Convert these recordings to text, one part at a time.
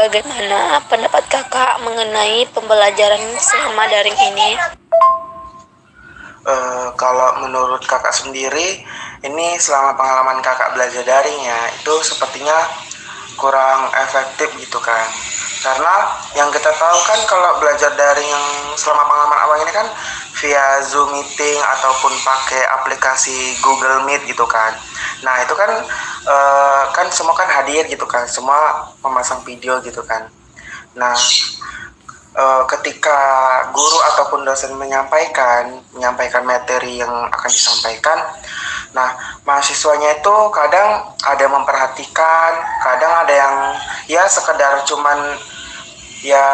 Bagaimana pendapat kakak mengenai pembelajaran selama daring ini? Kalau menurut kakak sendiri, ini selama pengalaman kakak belajar daring ya, itu sepertinya kurang efektif gitu kan. Karena yang kita tahu kan kalau belajar daring yang selama pengalaman abang ini kan via Zoom meeting ataupun pakai aplikasi Google Meet gitu kan. Nah itu kan kan semua kan hadir gitu kan, semua memasang video gitu kan. Nah ketika guru ataupun dosen menyampaikan materi yang akan disampaikan, nah mahasiswanya itu kadang ada yang memperhatikan, kadang ada yang ya sekedar cuman ya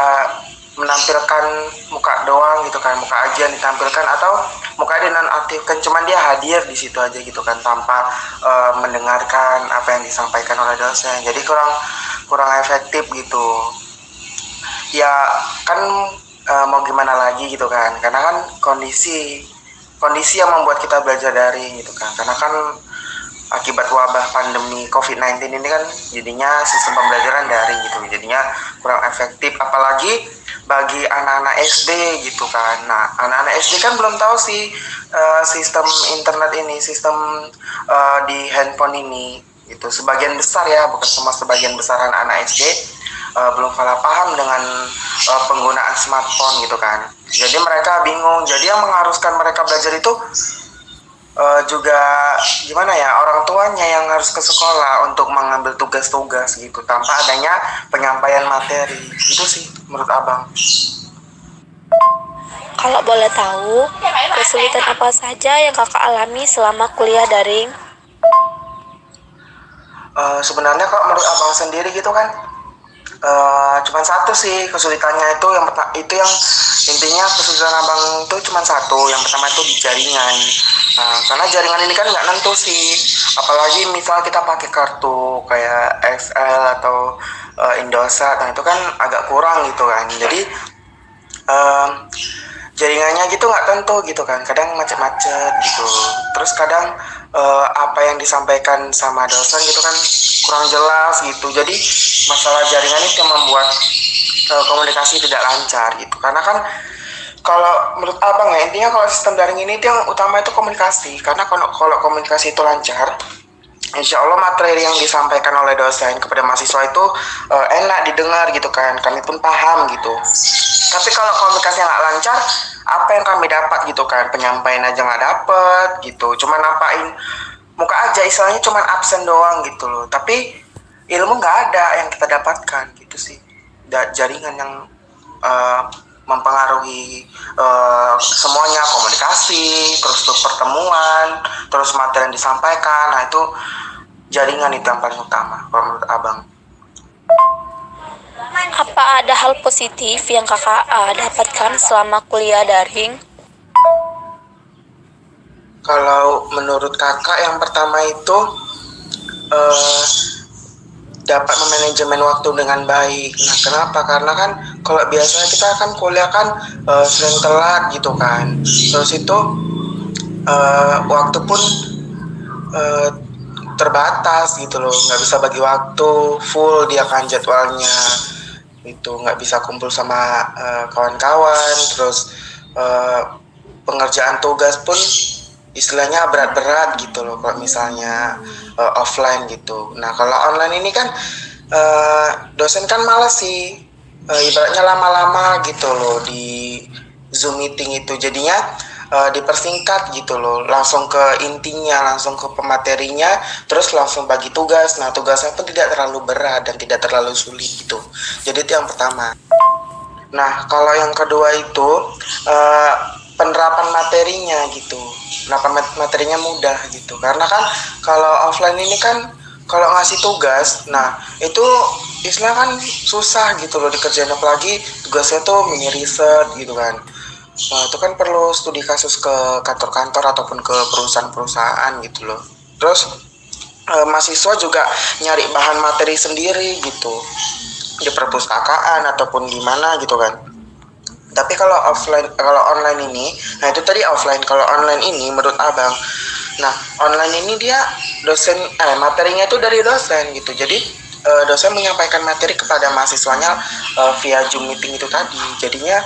menampilkan muka doang gitu kan, muka aja yang ditampilkan atau muka dinonaktifkan, cuman dia hadir di situ aja gitu kan tanpa mendengarkan apa yang disampaikan oleh dosen. Jadi kurang kurang efektif gitu ya kan. Mau gimana lagi gitu kan, karena kan kondisi kondisi yang membuat kita belajar daring gitu kan, karena kan akibat wabah pandemi COVID-19 ini kan jadinya sistem pembelajaran daring gitu, jadinya kurang efektif apalagi bagi anak-anak SD gitu kan. Nah anak-anak SD kan belum tahu sih sistem internet ini, sistem di handphone ini gitu. Sebagian besar ya, bukan semua, sebagian besar anak-anak SD belum kalah paham dengan penggunaan smartphone gitu kan. Jadi mereka bingung. Jadi yang mengharuskan mereka belajar itu juga gimana ya, orang tuanya yang harus ke sekolah untuk mengambil tugas-tugas gitu tanpa adanya penyampaian materi. Itu sih menurut abang. Kalau boleh tahu, kesulitan apa saja yang kakak alami selama kuliah daring? Sebenarnya kalau menurut abang sendiri gitu kan, cuman satu sih kesulitannya itu, itu yang intinya kesulitan abang itu cuma satu. Yang pertama itu di jaringan. Karena jaringan ini kan nggak nentu sih, apalagi misal kita pakai kartu kayak XL atau Indosat, nah itu kan agak kurang gitu kan. Jadi um, jaringannya gitu nggak tentu gitu kan, kadang macet-macet gitu. Terus kadang apa yang disampaikan sama dosen gitu kan kurang jelas gitu. Jadi masalah jaringan itu yang membuat komunikasi tidak lancar gitu. Karena kan kalau menurut abang ya, intinya kalau sistem daring ini itu yang utama itu komunikasi. Karena kalau komunikasi itu lancar, insya Allah materi yang disampaikan oleh dosen kepada mahasiswa itu enak didengar gitu kan, kami pun paham gitu. Tapi kalau komunikasi nggak lancar, apa yang kami dapat gitu kan, penyampaian aja nggak dapet gitu, cuma nampain muka aja, istilahnya cuma absen doang gitu loh, tapi ilmu nggak ada yang kita dapatkan gitu sih. Jaringan yang uh, mempengaruhi semuanya, komunikasi, terus tuh pertemuan, terus materi yang disampaikan. Nah itu jaringan itu yang paling utama kalau menurut abang. Apa ada hal positif yang kakak dapatkan selama kuliah daring? Kalau menurut kakak yang pertama itu eh, dapat memanajemen waktu dengan baik. Nah kenapa? Karena kan kalau biasanya kita kan kuliah kan sering telat gitu kan. Terus itu waktu pun eh, terbatas gitu loh, nggak bisa bagi waktu full dia kan jadwalnya. Itu nggak bisa kumpul sama kawan-kawan. Terus eh, pengerjaan tugas pun istilahnya berat-berat gitu loh kalau misalnya offline gitu. Nah kalau online ini kan dosen kan malas sih, ibaratnya lama-lama gitu loh di Zoom meeting itu, jadinya dipersingkat gitu loh, langsung ke intinya, langsung ke pematerinya, terus langsung bagi tugas. Nah tugasnya pun tidak terlalu berat dan tidak terlalu sulit gitu. Jadi itu yang pertama. Nah kalau yang kedua itu uh, penerapan materinya gitu. Penerapan materinya mudah gitu. Karena kan kalau offline ini kan kalau ngasih tugas, nah itu istilah kan susah gitu loh dikerjain, apalagi tugasnya tuh mini riset gitu kan. Nah itu kan perlu studi kasus ke kantor-kantor ataupun ke perusahaan-perusahaan gitu loh. Terus mahasiswa juga nyari bahan materi sendiri gitu di perpustakaan ataupun gimana gitu kan. Tapi kalau offline, kalau online ini, nah itu tadi offline. Kalau online ini menurut abang, nah online ini dia dosen materinya itu dari dosen gitu. Jadi dosen menyampaikan materi kepada mahasiswanya via Zoom meeting itu tadi. Jadinya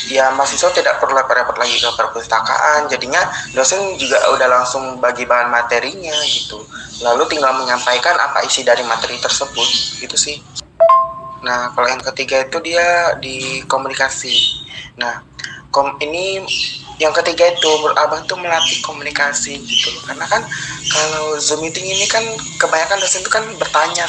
ya mahasiswa tidak perlu repot-repot lagi ke perpustakaan. Jadinya dosen juga udah langsung bagi bahan materinya gitu. Lalu tinggal menyampaikan apa isi dari materi tersebut gitu sih. Nah, kalau yang ketiga itu dia di komunikasi. Nah, ini yang ketiga itu menurut abang tuh melatih komunikasi gitu loh. Karena kan kalau Zoom meeting ini kan kebanyakan dosen itu kan bertanya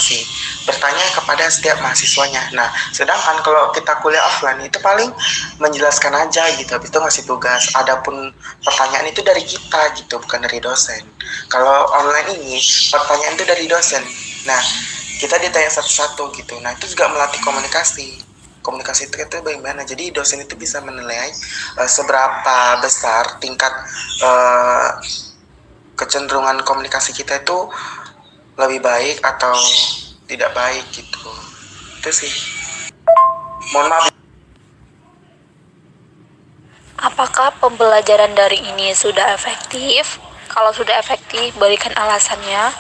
kepada setiap mahasiswanya. Nah, sedangkan kalau kita kuliah offline itu paling menjelaskan aja gitu, habis itu ngasih tugas. Adapun pertanyaan itu dari kita gitu, bukan dari dosen. Kalau online ini pertanyaan itu dari dosen. Nah, kita ditanya satu-satu gitu. Nah, itu juga melatih komunikasi itu bagaimana, jadi dosen itu bisa menilai seberapa besar tingkat kecenderungan komunikasi kita itu lebih baik atau tidak baik gitu. Itu sih. Mohon maaf. Apakah pembelajaran daring ini sudah efektif? Kalau sudah efektif, berikan alasannya.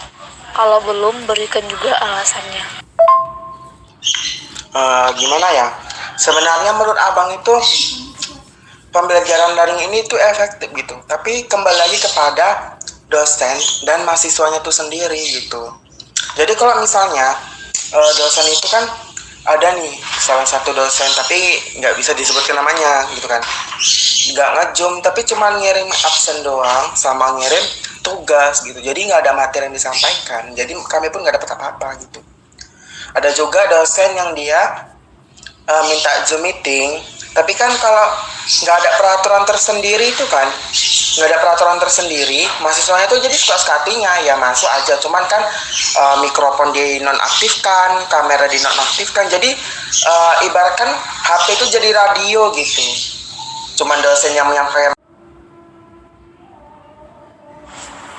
Kalau belum, berikan juga alasannya. Gimana ya? Sebenarnya menurut abang itu pembelajaran daring ini tuh efektif gitu. Tapi kembali lagi kepada dosen dan mahasiswanya itu sendiri gitu. Jadi kalau misalnya dosen itu kan ada nih salah satu dosen, tapi nggak bisa disebutkan namanya gitu kan, nggak nge-zoom tapi cuma ngirim absen doang sama ngirim tugas gitu, jadi nggak ada materi yang disampaikan, jadi kami pun nggak dapat apa-apa gitu. Ada juga dosen yang dia minta Zoom meeting, tapi kan kalau nggak ada peraturan tersendiri itu kan, mahasiswanya tuh jadi suka sekatinya ya masuk aja, cuman kan mikrofon dinonaktifkan, kamera dinonaktifkan, jadi ibaratkan HP itu jadi radio gitu, cuman dosen yang menyampaikan.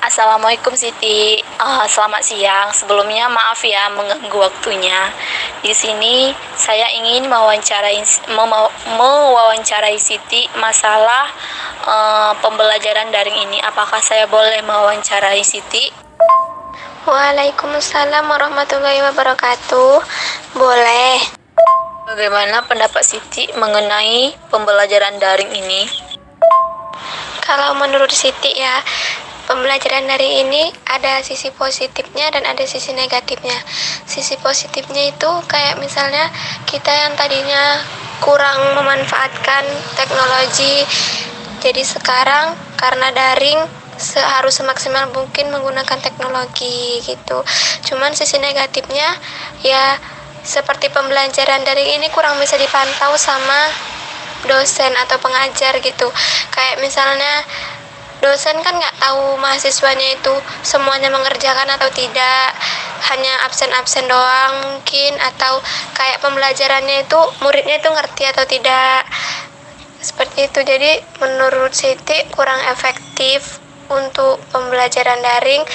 Assalamualaikum Siti, selamat siang. Sebelumnya maaf ya mengganggu waktunya. Di sini saya ingin mewawancarai Siti masalah pembelajaran daring ini. Apakah saya boleh mewawancarai Siti? Waalaikumsalam warahmatullahi wabarakatuh. Boleh. Bagaimana pendapat Siti mengenai pembelajaran daring ini? Kalau menurut Siti ya, pembelajaran daring ini ada sisi positifnya dan ada sisi negatifnya. Sisi positifnya itu kayak misalnya kita yang tadinya kurang memanfaatkan teknologi, jadi sekarang karena daring harus semaksimal mungkin menggunakan teknologi gitu. Cuman sisi negatifnya ya seperti pembelajaran daring ini kurang bisa dipantau sama dosen atau pengajar gitu. Kayak misalnya dosen kan nggak tahu mahasiswanya itu semuanya mengerjakan atau tidak, hanya absen-absen doang mungkin, atau kayak pembelajarannya itu muridnya itu ngerti atau tidak, seperti itu. Jadi menurut Siti kurang efektif untuk pembelajaran daring.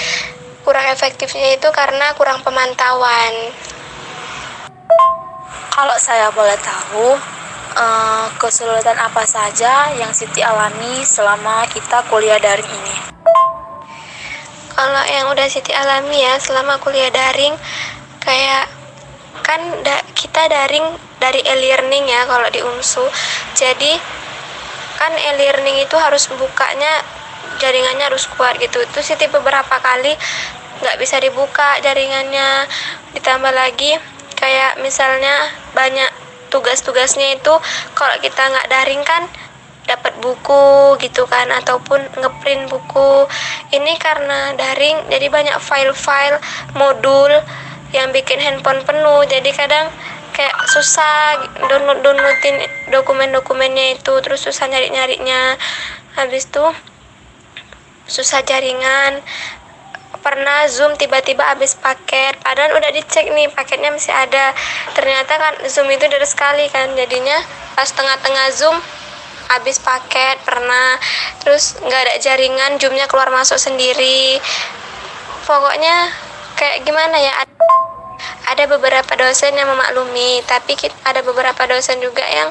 Kurang efektifnya itu karena kurang pemantauan. Kalau saya boleh tahu, kesulitan apa saja yang Siti alami selama kita kuliah daring ini? Kalau yang udah Siti alami ya selama kuliah daring, kayak kan kita daring dari e-learning ya kalau di UNSU. Jadi kan e-learning itu harus bukanya jaringannya harus kuat gitu. Itu Siti beberapa kali nggak bisa dibuka jaringannya. Ditambah lagi kayak misalnya banyak tugas-tugasnya itu kalau kita nggak daring kan dapat buku gitu kan, ataupun ngeprint buku. Ini karena daring jadi banyak file-file modul yang bikin handphone penuh, jadi kadang kayak susah downloadin dokumen-dokumennya itu, terus susah nyari-nyarinya, habis itu susah jaringan. Pernah Zoom tiba-tiba habis paket, padahal udah dicek nih paketnya masih ada, ternyata kan Zoom itu dari sekali kan, jadinya pas tengah-tengah Zoom habis paket. Pernah, terus nggak ada jaringan, Zoomnya keluar masuk sendiri. Pokoknya kayak gimana ya, ada beberapa dosen yang memaklumi, tapi ada beberapa dosen juga yang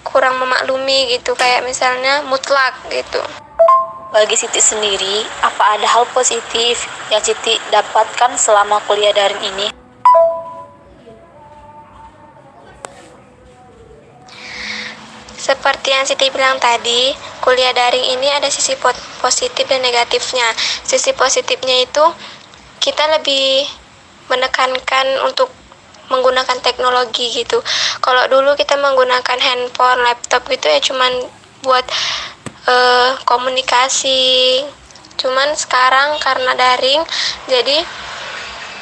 kurang memaklumi gitu, kayak misalnya mutlak gitu. Bagi Siti sendiri, apa ada hal positif yang Siti dapatkan selama kuliah daring ini? Seperti yang Siti bilang tadi, kuliah daring ini ada sisi positif dan negatifnya. Sisi positifnya itu kita lebih menekankan untuk menggunakan teknologi gitu. Kalau dulu kita menggunakan handphone, laptop gitu ya cuman buat komunikasi. Cuman sekarang karena daring, jadi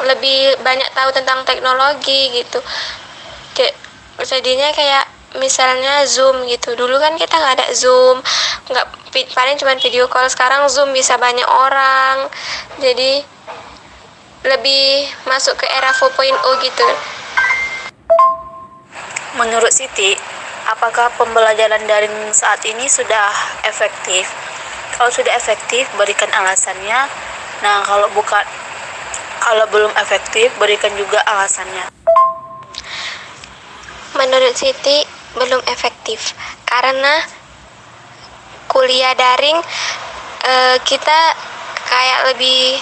lebih banyak tahu tentang teknologi gitu. Jadinya kayak misalnya Zoom gitu. Dulu kan kita nggak ada Zoom, nggak, paling cuma video call. Sekarang Zoom bisa banyak orang. Jadi lebih masuk ke era 4.0 gitu. Menurut Siti, apakah pembelajaran daring saat ini sudah efektif? Kalau sudah efektif, berikan alasannya. Nah, kalau belum efektif, berikan juga alasannya. Menurut Siti belum efektif karena kuliah daring kita kayak lebih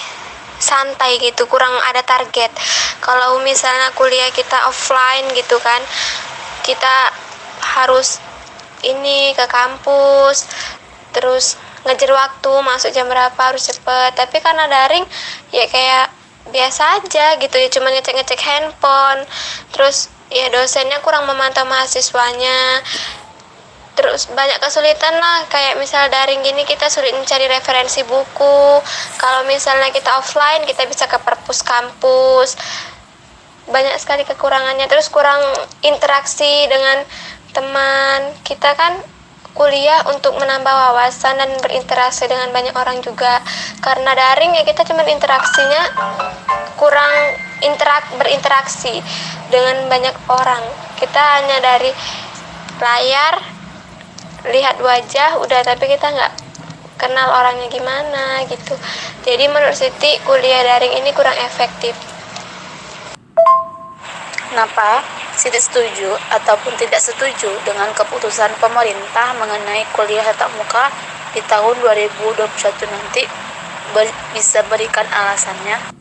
santai gitu, kurang ada target. Kalau misalnya kuliah kita offline gitu kan, kita harus ini ke kampus, terus ngejar waktu, masuk jam berapa, harus cepet. Tapi karena daring ya kayak biasa aja gitu ya, cuma ngecek handphone. Terus ya dosennya kurang memantau mahasiswanya, terus banyak kesulitan lah. Kayak misal daring gini kita sulit mencari referensi buku. Kalau misalnya kita offline, kita bisa ke perpus kampus. Banyak sekali kekurangannya. Terus kurang interaksi dengan teman. Kita kan kuliah untuk menambah wawasan dan berinteraksi dengan banyak orang juga. Karena daring ya kita cuma interaksinya kurang berinteraksi dengan banyak orang. Kita hanya dari layar, lihat wajah udah, tapi kita nggak kenal orangnya gimana gitu. Jadi menurut Siti kuliah daring ini kurang efektif. Kenapa Siti setuju ataupun tidak setuju dengan keputusan pemerintah mengenai kuliah tatap muka di tahun 2021 nanti? Bisa berikan alasannya?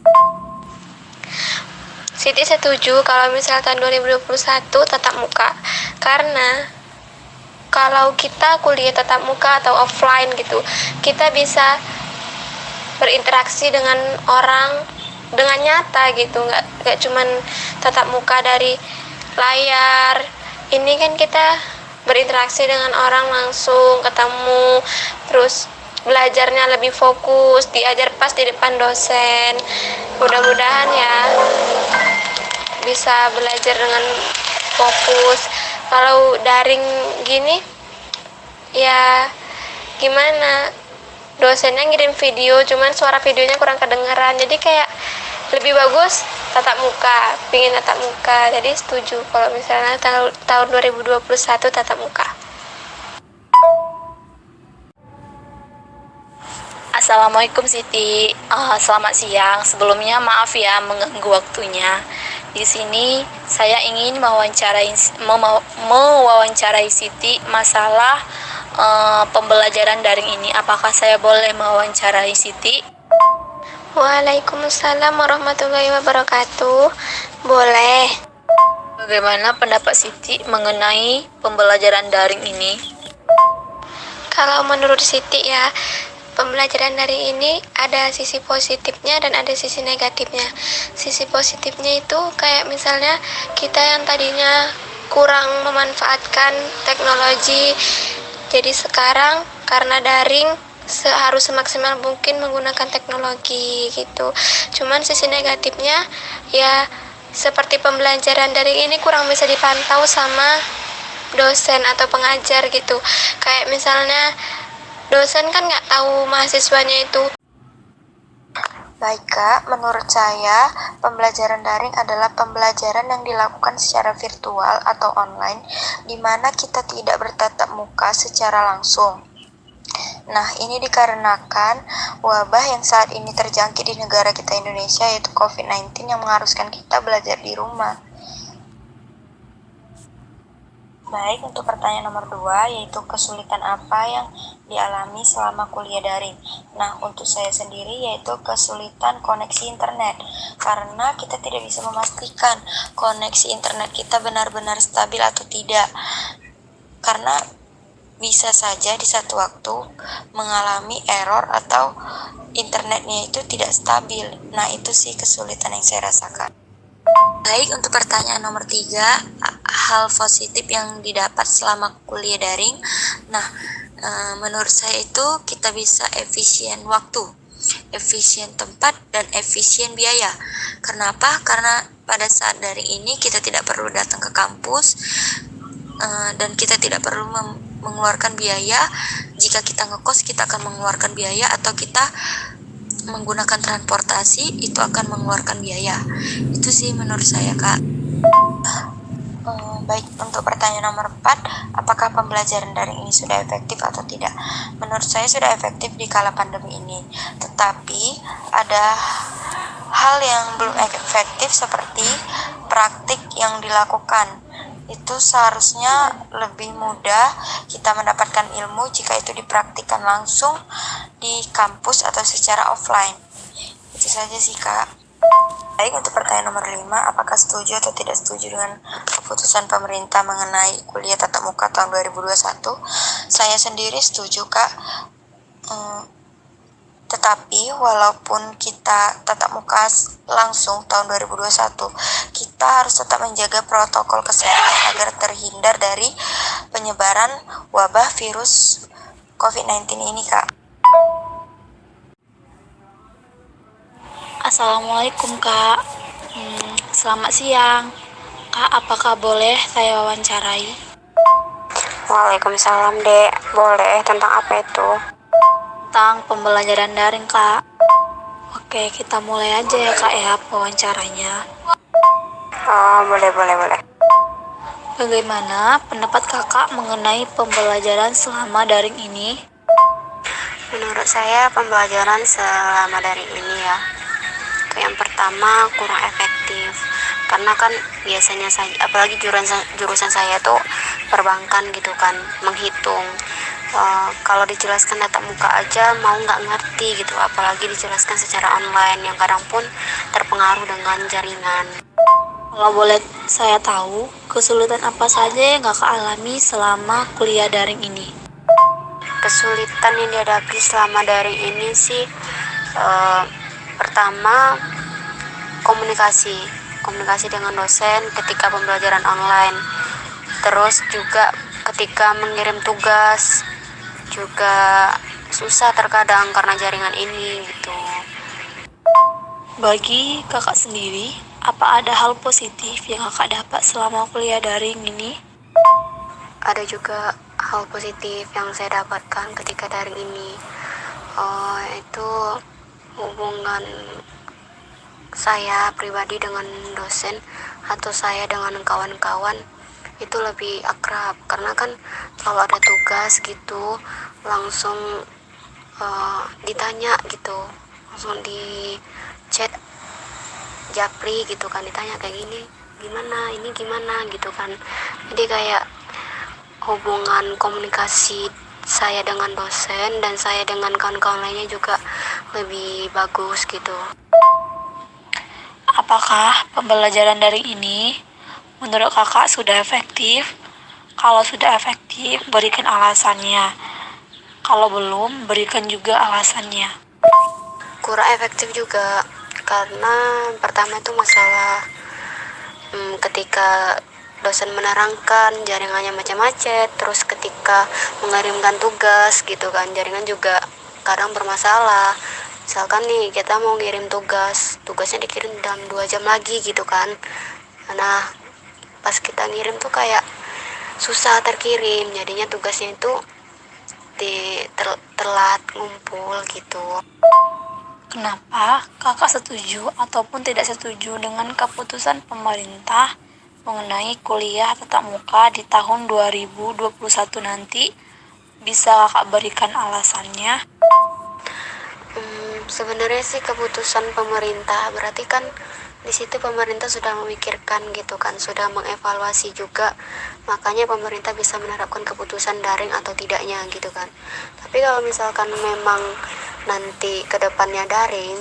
Siti setuju kalau misal tahun 2021 tatap muka, karena kalau kita kuliah tatap muka atau offline gitu, kita bisa berinteraksi dengan orang dengan nyata gitu, nggak cuman tatap muka dari layar. Ini kan kita berinteraksi dengan orang langsung, ketemu, terus belajarnya lebih fokus, diajar pas di depan dosen. Mudah-mudahan ya bisa belajar dengan fokus. Kalau daring gini ya gimana, dosennya ngirim video cuman suara videonya kurang kedengeran, jadi kayak lebih bagus tatap muka, pingin tatap muka. Jadi setuju kalau misalnya tahun 2021 tatap muka. Assalamualaikum Siti. Selamat siang. Sebelumnya maaf ya mengganggu waktunya. Di sini saya ingin mewawancarai Siti masalah pembelajaran daring ini. Apakah saya boleh mewawancarai Siti? Waalaikumsalam warahmatullahi wabarakatuh. Boleh. Bagaimana pendapat Siti mengenai pembelajaran daring ini? Kalau menurut Siti ya, pembelajaran daring ini ada sisi positifnya dan ada sisi negatifnya. Sisi positifnya itu kayak misalnya kita yang tadinya kurang memanfaatkan teknologi, jadi sekarang karena daring harus semaksimal mungkin menggunakan teknologi gitu. Cuman sisi negatifnya ya seperti pembelajaran daring ini kurang bisa dipantau sama dosen atau pengajar gitu. Kayak misalnya dosen kan nggak tahu mahasiswanya itu. Baik Kak, menurut saya pembelajaran daring adalah pembelajaran yang dilakukan secara virtual atau online, di mana kita tidak bertatap muka secara langsung. Nah, ini dikarenakan wabah yang saat ini terjangkit di negara kita Indonesia, yaitu COVID-19 yang mengharuskan kita belajar di rumah. Baik, untuk pertanyaan nomor 2, yaitu kesulitan apa yang dialami selama kuliah daring. Nah, untuk saya sendiri yaitu kesulitan koneksi internet, karena kita tidak bisa memastikan koneksi internet kita benar-benar stabil atau tidak. Karena bisa saja di satu waktu mengalami error atau internetnya itu tidak stabil. Nah, itu sih kesulitan yang saya rasakan. Baik, untuk pertanyaan nomor 3, hal positif yang didapat selama kuliah daring. Nah, menurut saya itu kita bisa efisien waktu, efisien tempat, dan efisien biaya. Kenapa? Karena pada saat daring ini kita tidak perlu datang ke kampus, dan kita tidak perlu mengeluarkan biaya. Jika kita ngekos, kita akan mengeluarkan biaya, atau kita menggunakan transportasi, itu akan mengeluarkan biaya. Itu sih menurut saya, Kak. Baik, untuk pertanyaan nomor 4, apakah pembelajaran daring ini sudah efektif atau tidak? Menurut saya sudah efektif di kala pandemi ini, tetapi ada hal yang belum efektif seperti praktik yang dilakukan. Itu seharusnya lebih mudah kita mendapatkan ilmu jika itu dipraktikkan langsung di kampus atau secara offline. Itu saja sih, Kak. Baik, untuk pertanyaan nomor 5, apakah setuju atau tidak setuju dengan keputusan pemerintah mengenai kuliah tatap muka tahun 2021? Saya sendiri setuju, Kak. Tetapi walaupun kita tatap muka langsung tahun 2021, kita harus tetap menjaga protokol kesehatan agar terhindar dari penyebaran wabah virus COVID-19 ini, Kak. Assalamualaikum Kak. Selamat siang. Kak, apakah boleh saya wawancarai? Waalaikumsalam, Dek. Boleh, tentang apa itu? Tentang pembelajaran daring, Kak. Oke, kita mulai aja ya Kak ya wawancaranya. Oh, boleh. Bagaimana pendapat Kakak mengenai pembelajaran selama daring ini? Menurut saya pembelajaran selama daring ini ya, itu yang pertama kurang efektif. Karena kan biasanya saya, apalagi jurusan saya tuh perbankan gitu kan, menghitung. Kalau dijelaskan tatap muka aja mau nggak ngerti gitu, apalagi dijelaskan secara online yang kadang pun terpengaruh dengan jaringan. Kalau boleh saya tahu, kesulitan apa saja yang Kakak alami selama kuliah daring ini? Kesulitan yang dihadapi selama daring ini sih, pertama komunikasi dengan dosen ketika pembelajaran online, terus juga ketika mengirim tugas juga susah terkadang karena jaringan ini gitu. Bagi Kakak sendiri, apa ada hal positif yang Kakak dapat selama kuliah daring ini? Ada juga hal positif yang saya dapatkan ketika daring ini, itu hubungan saya pribadi dengan dosen atau saya dengan kawan-kawan itu lebih akrab, karena kan kalau ada tugas gitu langsung ditanya gitu, langsung di chat japri gitu kan, ditanya kayak gini gimana, ini gimana gitu kan. Jadi kayak hubungan komunikasi saya dengan dosen dan saya dengan kawan-kawan lainnya juga lebih bagus gitu. Apakah pembelajaran daring ini menurut Kakak sudah efektif? Kalau sudah efektif, berikan alasannya. Kalau belum, berikan juga alasannya. Kurang efektif juga, karena pertama itu masalah ketika dosen menerangkan jaringannya macam-macam, terus ketika mengirimkan tugas gitu kan, jaringan juga kadang bermasalah. Misalkan nih kita mau ngirim tugasnya dikirim dalam 2 jam lagi gitu kan, nah pas kita ngirim tuh kayak susah terkirim, jadinya tugasnya itu telat ngumpul gitu. Kenapa Kakak setuju ataupun tidak setuju dengan keputusan pemerintah mengenai kuliah tatap muka di tahun 2021 nanti? Bisa Kakak berikan alasannya? Sebenarnya sih keputusan pemerintah, berarti kan di situ pemerintah sudah memikirkan gitu kan, sudah mengevaluasi juga, makanya pemerintah bisa menerapkan keputusan daring atau tidaknya gitu kan. Tapi kalau misalkan memang nanti kedepannya daring,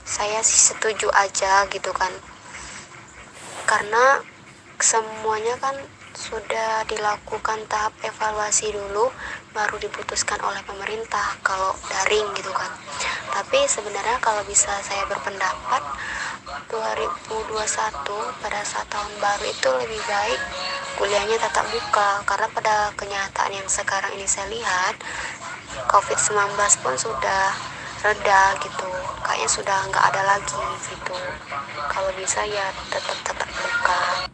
saya sih setuju aja gitu kan, karena semuanya kan sudah dilakukan tahap evaluasi dulu, baru diputuskan oleh pemerintah kalau daring gitu kan. Tapi sebenarnya kalau bisa saya berpendapat, 2021 pada saat tahun baru itu lebih baik kuliahnya tatap muka, karena pada kenyataan yang sekarang ini saya lihat, COVID-19 pun sudah reda gitu, kayaknya sudah nggak ada lagi gitu. Kalau bisa ya tetap tatap muka.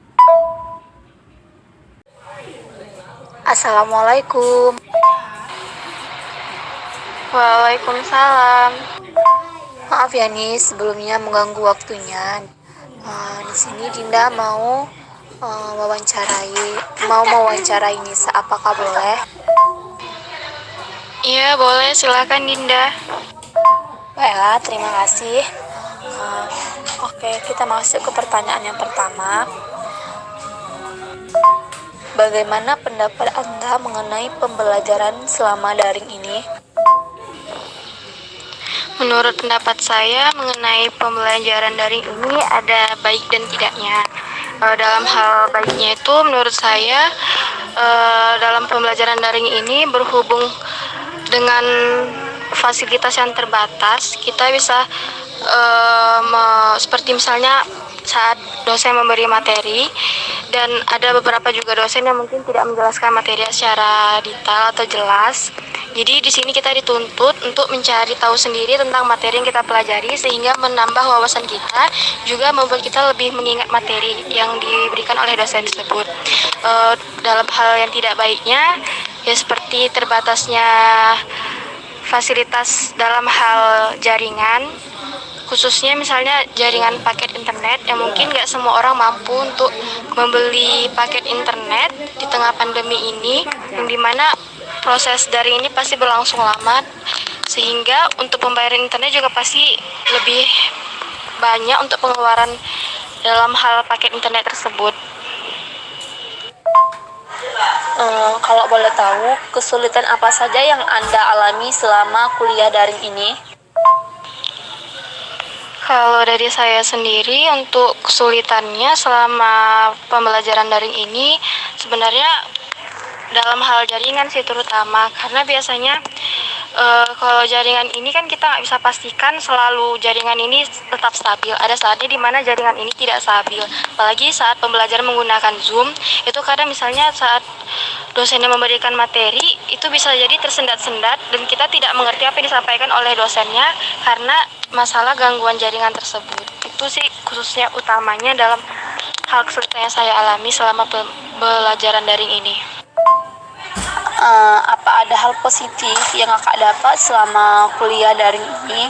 Assalamualaikum. Waalaikumsalam. Maaf ya nih sebelumnya mengganggu waktunya. Di sini Dinda mau mewawancarai Nisa, apakah boleh? Iya, boleh, silakan Dinda. Baiklah, terima kasih. Oke, kita masuk ke pertanyaan yang pertama. Bagaimana pendapat Anda mengenai pembelajaran selama daring ini? Menurut pendapat saya mengenai pembelajaran daring ini ada baik dan tidaknya. Dalam hal baiknya itu menurut saya dalam pembelajaran daring ini berhubung dengan fasilitas yang terbatas, kita bisa seperti misalnya saat dosen memberi materi, dan ada beberapa juga dosen yang mungkin tidak menjelaskan materi secara detail atau jelas. Jadi di sini kita dituntut untuk mencari tahu sendiri tentang materi yang kita pelajari, sehingga menambah wawasan kita, juga membuat kita lebih mengingat materi yang diberikan oleh dosen tersebut. Dalam hal yang tidak baiknya, ya seperti terbatasnya fasilitas dalam hal jaringan, khususnya misalnya jaringan paket internet, yang mungkin nggak semua orang mampu untuk membeli paket internet di tengah pandemi ini, yang dimana proses daring ini pasti berlangsung lama, sehingga untuk pembayaran internet juga pasti lebih banyak untuk pengeluaran dalam hal paket internet tersebut. Kalau boleh tahu, kesulitan apa saja yang Anda alami selama kuliah daring ini? Kalau dari saya sendiri, untuk kesulitannya selama pembelajaran daring ini sebenarnya dalam hal jaringan sih terutama, karena biasanya kalau jaringan ini kan kita nggak bisa pastikan selalu jaringan ini tetap stabil. Ada saatnya di mana jaringan ini tidak stabil, apalagi saat pembelajaran menggunakan Zoom. Itu kadang misalnya saat dosennya memberikan materi, itu bisa jadi tersendat-sendat dan kita tidak mengerti apa yang disampaikan oleh dosennya karena masalah gangguan jaringan tersebut. Itu sih khususnya utamanya dalam hal kesulitan yang saya alami selama pembelajaran daring ini. Apa ada hal positif yang Kakak dapat selama kuliah daring ini?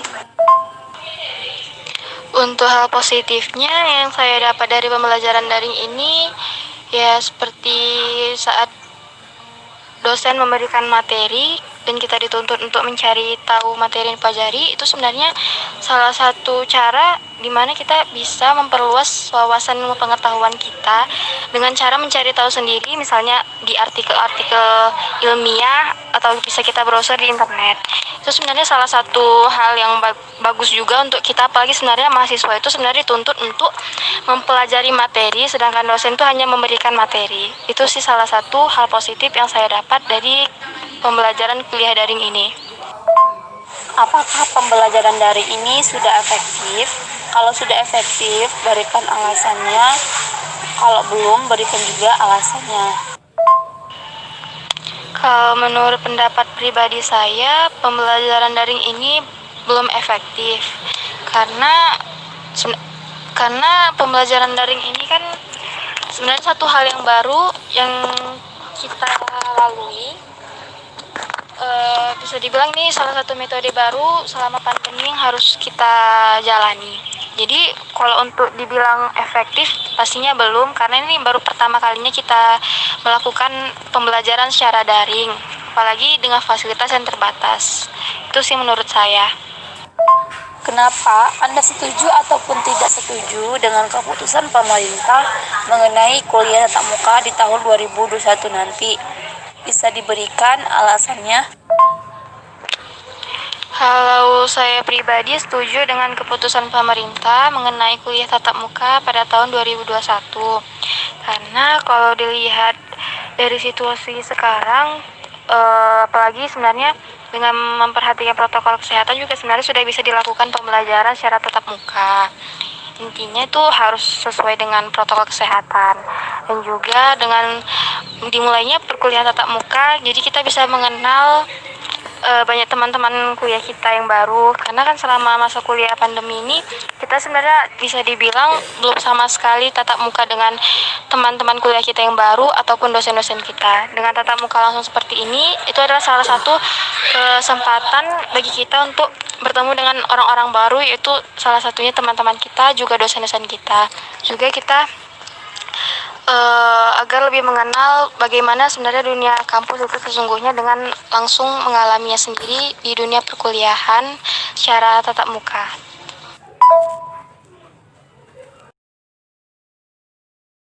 Untuk hal positifnya yang saya dapat dari pembelajaran daring ini, ya seperti saat dosen memberikan materi dan kita dituntut untuk mencari tahu materi yang dipelajari, itu sebenarnya salah satu cara di mana kita bisa memperluas wawasan ilmu pengetahuan kita dengan cara mencari tahu sendiri, misalnya di artikel-artikel ilmiah atau bisa kita browser di internet. Itu sebenarnya salah satu hal yang bagus juga untuk kita, apalagi sebenarnya mahasiswa itu sebenarnya dituntut untuk mempelajari materi, sedangkan dosen itu hanya memberikan materi. Itu sih salah satu hal positif yang saya dapat dari pembelajaran kuliah daring ini. Apakah pembelajaran daring ini sudah efektif? Kalau sudah efektif, berikan alasannya. Kalau belum, berikan juga alasannya. Kalau menurut pendapat pribadi saya, pembelajaran daring ini belum efektif karena pembelajaran daring ini kan sebenarnya satu hal yang baru yang kita lalui. Bisa dibilang nih salah satu metode baru selama pandemi yang harus kita jalani. Jadi kalau untuk dibilang efektif pastinya belum, karena ini baru pertama kalinya kita melakukan pembelajaran secara daring, apalagi dengan fasilitas yang terbatas. Itu sih menurut saya. Kenapa Anda setuju ataupun tidak setuju dengan keputusan pemerintah mengenai kuliah tatap muka di tahun 2021 nanti? Bisa diberikan alasannya? Kalau saya pribadi setuju dengan keputusan pemerintah mengenai kuliah tatap muka pada tahun 2021. Karena kalau dilihat dari situasi sekarang, apalagi sebenarnya dengan memperhatikan protokol kesehatan juga sebenarnya sudah bisa dilakukan pembelajaran secara tatap muka. Intinya itu harus sesuai dengan protokol kesehatan, dan juga dengan dimulainya perkuliahan tatap muka, jadi kita bisa mengenal banyak teman-teman kuliah kita yang baru, karena kan selama masa kuliah pandemi ini kita sebenarnya bisa dibilang belum sama sekali tatap muka dengan teman-teman kuliah kita yang baru ataupun dosen-dosen kita. Dengan tatap muka langsung seperti ini, itu adalah salah satu kesempatan bagi kita untuk bertemu dengan orang-orang baru, yaitu salah satunya teman-teman kita, juga dosen-dosen kita. Juga kita agar lebih mengenal bagaimana sebenarnya dunia kampus itu sesungguhnya dengan langsung mengalaminya sendiri di dunia perkuliahan secara tatap muka.